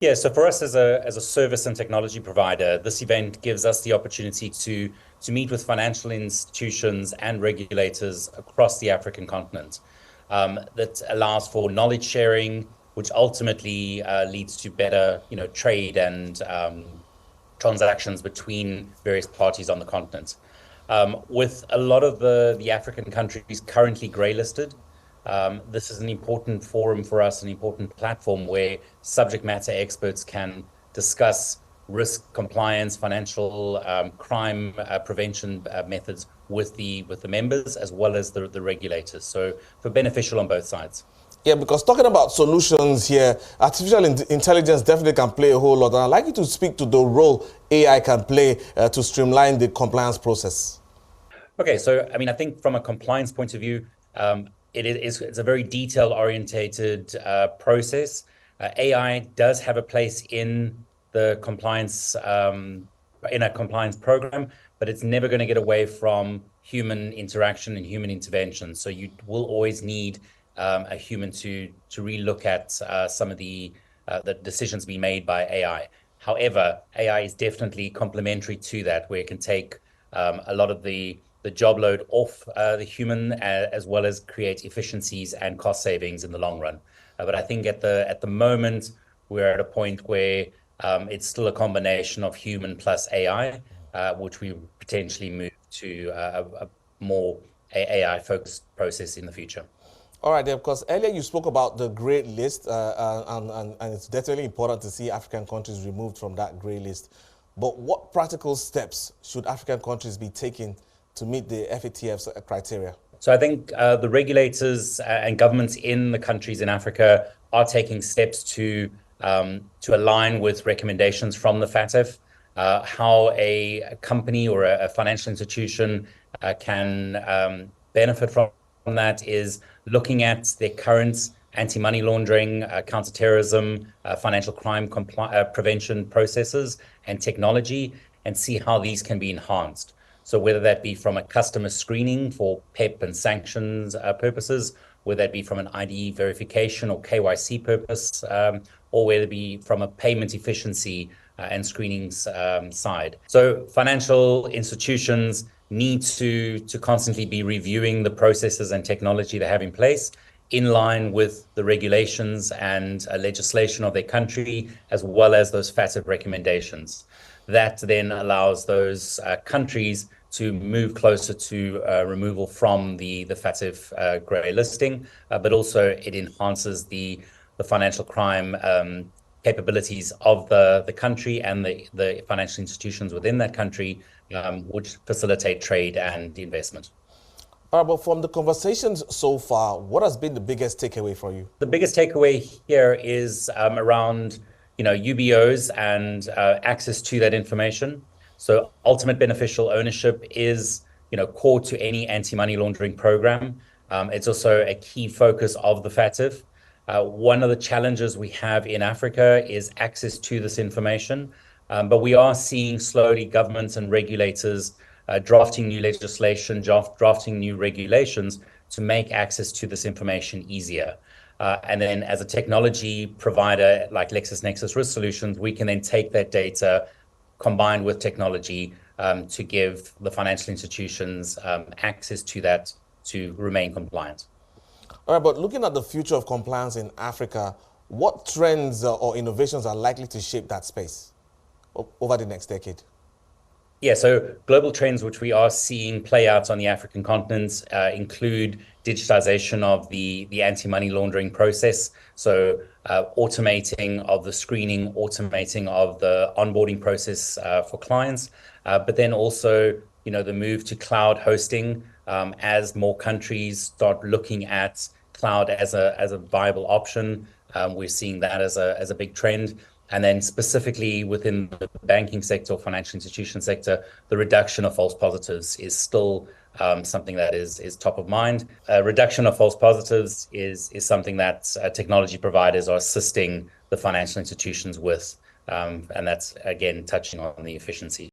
Yeah, so for us as a service and technology provider, this event gives us the opportunity to meet with financial institutions and regulators across the African continent. That allows for knowledge sharing, which ultimately leads to better, trade and transactions between various parties on the continent. With a lot of the African countries currently grey listed, this is an important forum for us, an important platform where subject matter experts can discuss risk compliance, financial crime prevention methods with the members as well as the regulators. So for beneficial on both sides. Yeah, because talking about solutions here, artificial intelligence definitely can play a whole lot. And I'd like you to speak to the role AI can play to streamline the compliance process. Okay, so I mean, I think from a compliance point of view, it's a very detail-orientated process. AI does have a place in the compliance in a compliance program, but it's never going to get away from human interaction and human intervention. So you will always need a human to relook at some of the decisions being made by AI. However, AI is definitely complementary to that, where it can take a lot of the job load off the human, as well as create efficiencies and cost savings in the long run. But I think at the moment we're at a point where it's still a combination of human plus AI, which we potentially move to a more AI-focused process in the future. All right, then, because earlier you spoke about the grey list, and it's definitely important to see African countries removed from that grey list. But what practical steps should African countries be taking to meet the FATF's criteria? So I think the regulators and governments in the countries in Africa are taking steps to align with recommendations from the FATF. How a company or a financial institution can benefit from that is looking at their current anti-money laundering, counterterrorism, financial crime prevention processes and technology, and see how these can be enhanced. So whether that be from a customer screening for PEP and sanctions purposes, whether that be from an ID verification or KYC purpose, or whether it be from a payment efficiency and screenings side. So financial institutions need to constantly be reviewing the processes and technology they have in place in line with the regulations and legislation of their country, as well as those FATF recommendations. That then allows those countries to move closer to removal from the FATF grey listing, but also it enhances the financial crime capabilities of the country and the financial institutions within that country, which facilitate trade and investment. All right, but from the conversations so far, what has been the biggest takeaway for you? The biggest takeaway here is around UBOs and access to that information. So ultimate beneficial ownership is core to any anti-money laundering program. It's also a key focus of the FATF. One of the challenges we have in Africa is access to this information, but we are seeing slowly governments and regulators drafting new legislation, drafting new regulations to make access to this information easier. And then as a technology provider like Lexis Nexis Risk Solutions, we can then take that data combined with technology to give the financial institutions access to that to remain compliant. All right, but looking at the future of compliance in Africa, what trends or innovations are likely to shape that space over the next decade? Yeah, so global trends which we are seeing play out on the African continent include digitization of the anti-money laundering process. So automating of the screening, automating of the onboarding process for clients, but then also, the move to cloud hosting as more countries start looking at cloud as a viable option. We're seeing that as a big trend. And then specifically within the banking sector or financial institution sector, the reduction of false positives is still something that is top of mind. Reduction of false positives is something that technology providers are assisting the financial institutions with. And that's, again, touching on the efficiency.